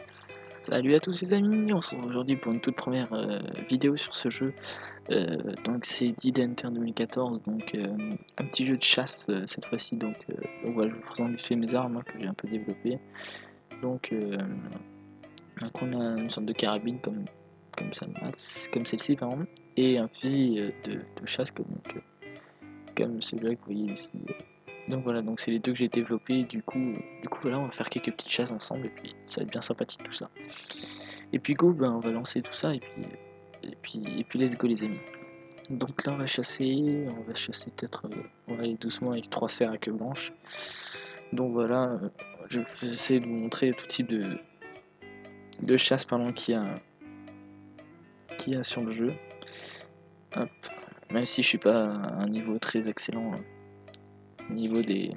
Salut à tous les amis, on se retrouve aujourd'hui pour une toute première vidéo sur ce jeu. Donc c'est Dead Enter 2014, donc un petit jeu de chasse cette fois-ci. Donc voilà, je vous présente vite fait mes armes que j'ai un peu développées. Donc, on a une sorte de carabine comme celle-ci par exemple, et un fusil de chasse comme celui-là que vous voyez ici. Donc voilà, donc c'est les deux que j'ai développés. Du coup voilà, on va faire quelques petites chasses ensemble et puis ça va être bien sympathique tout ça. Et puis go, ben on va lancer tout ça et puis let's go les amis. Donc là on va chasser peut-être, on va aller doucement avec 3 cerfs à queue blanche. Donc voilà, je vais essayer de vous montrer tout type de chasse pardon qu'il y a sur le jeu. Hop. Même si je suis pas à un niveau très excellent au niveau des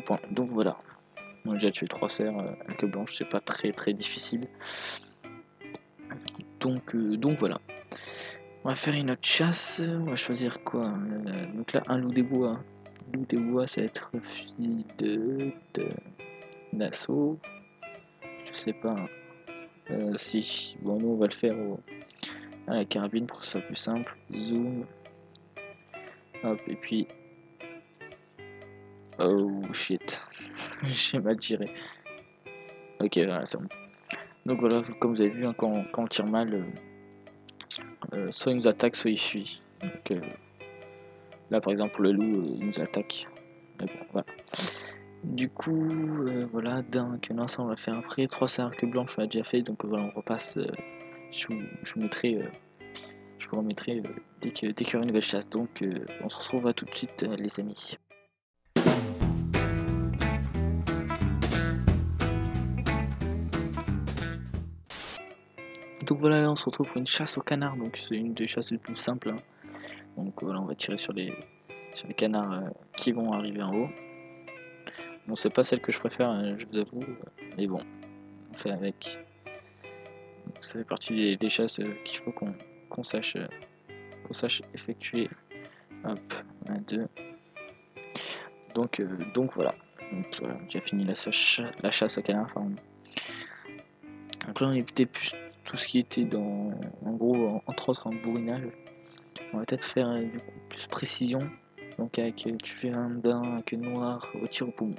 points. Donc voilà. On a déjà tué 3 cerfs à queue blanche, c'est pas très difficile. Donc voilà. On va faire une autre chasse, on va choisir quoi donc là un loup des bois. Loup des bois ça va être fusil d'assaut. Je sais pas si. Bon nous on va le faire à la carabine pour que ce soit plus simple. Zoom. Hop et puis. Oh shit. J'ai mal tiré. Ok voilà c'est bon. Donc voilà, comme vous avez vu hein, quand on tire mal, soit il nous attaque soit il fuit. Donc là par exemple le loup il nous attaque. Mais bon voilà. Du coup, voilà, d'un que non, ça on va faire après. 3 cercles blancs, on l'a déjà fait, donc voilà, on repasse. Je vous mettrai, je vous remettrai dès qu'il y aura une nouvelle chasse. Donc, on se retrouvera tout de suite, les amis. Donc voilà, là, on se retrouve pour une chasse au canard. Donc c'est une des chasses les plus simples. Hein. Donc voilà, on va tirer sur les canards qui vont arriver en haut. Bon, c'est pas celle que je préfère, hein, je vous avoue, mais bon, on fait avec. Donc, ça fait partie des chasses qu'il faut qu'on sache effectuer. Hop, 1, 2. Donc voilà. Donc j'ai fini la chasse au canard. Enfin. Donc là on évité plus tout ce qui était dans, en gros, entre autres en bourrinage. On va peut-être faire du coup plus précision. Donc avec tuer un daim à queue noire au tir au poumon.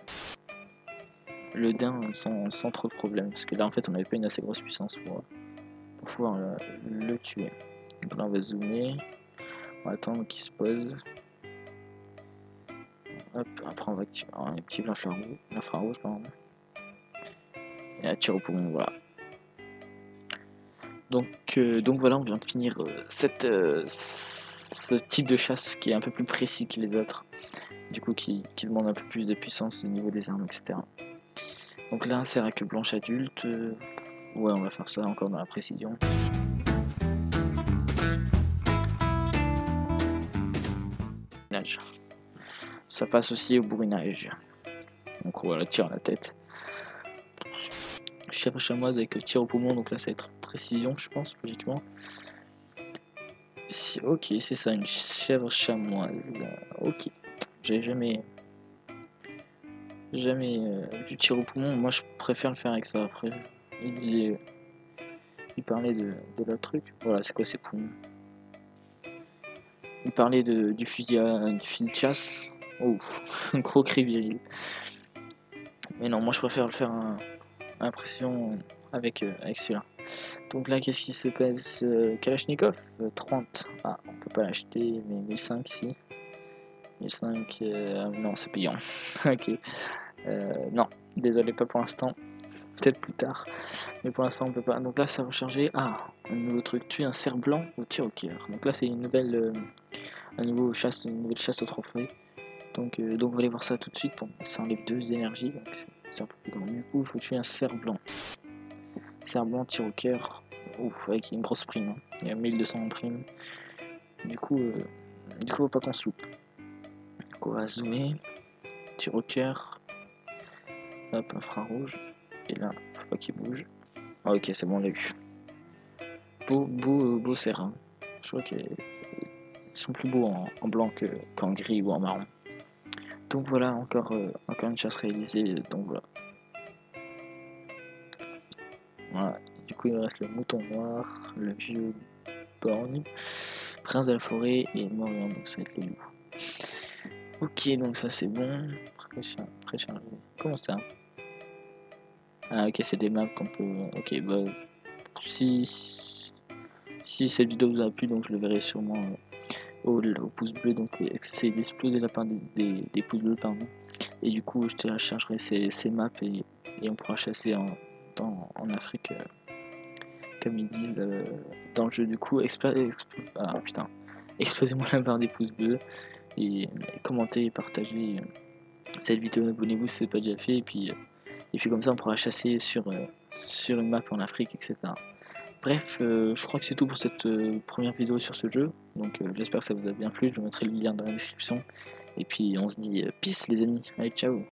Le daim sans trop de problème. Parce que là en fait on n'avait pas une assez grosse puissance pour pouvoir le tuer. Donc là on va zoomer. On va attendre qu'il se pose. Hop, après on va activer un petit l'infrarouge pardon. Et un tir au poumon, voilà. Donc voilà, on vient de finir ce type de chasse qui est un peu plus précis que les autres. Du coup qui demande un peu plus de puissance au niveau des armes, etc. Donc là un cerf à queue blanche adulte. Ouais on va faire ça encore dans la précision. Ça passe aussi au bourrinage. Donc voilà, tir à la tête. Chèvre chamoise avec le tir au poumon, donc là ça va être précision je pense, logiquement. Ok, c'est ça, une chèvre chamoise. Ok, j'ai jamais vu tir au poumon. Moi je préfère le faire avec ça. Après, il parlait de l'autre truc. Voilà, c'est quoi ces poumons? Il parlait du fusil de chasse. Oh, un gros cri viril. Mais non, moi je préfère le faire à impression avec celui-là. Donc là, qu'est-ce qui se passe? Kalachnikov 30. Ah, on peut pas l'acheter, mais 1005 ici. 1005, non, c'est payant. Ok. Non, désolé, pas pour l'instant. Peut-être plus tard. Mais pour l'instant, on peut pas. Donc là, ça va recharger. Ah, un nouveau truc. Tuer un cerf blanc au tir au cœur. Donc là, c'est une nouvelle nouvelle chasse au trophée. Donc on va aller voir ça tout de suite. Bon, ça enlève 2 énergies. Donc c'est un peu plus grand. Du coup, il faut tuer un cerf blanc. Cerf blanc, tir au cœur. Ouf, avec une grosse prime. Hein. Il y a 1200 en prime. Du coup, faut pas qu'on se loupe. Donc on va zoomer. Tir au cœur. Hop, infrarouge. Et là, faut pas qu'il bouge. Ah, ok, c'est bon, on l'a vu. Beau cerf. Hein. Je crois qu'ils sont plus beaux en blanc qu'en gris ou en marron. Donc voilà, encore une chasse réalisée. Donc voilà. Voilà. Du coup, il me reste le mouton noir, le vieux borgne, prince de la forêt et Morian, donc ça va être les loups. Ok, donc ça c'est bon. Précharger. Comment ça? Ah, ok, c'est des maps qu'on peut. Ok, bah. Si cette vidéo vous a plu, donc je le verrai sûrement au pouce bleu. Donc, c'est d'exploser la part des pouces bleus, pardon. Et du coup, je téléchargerai ces maps et on pourra chasser en Afrique, comme ils disent dans le jeu. Du coup, ah putain, explosez-moi la barre des pouces bleus et commentez et partagez cette vidéo. Abonnez-vous si ce n'est pas déjà fait. Et puis comme ça, on pourra chasser sur une map en Afrique, etc. Bref, je crois que c'est tout pour cette première vidéo sur ce jeu. Donc, j'espère que ça vous a bien plu. Je vous mettrai le lien dans la description. Et puis, on se dit peace, les amis. Allez, ciao.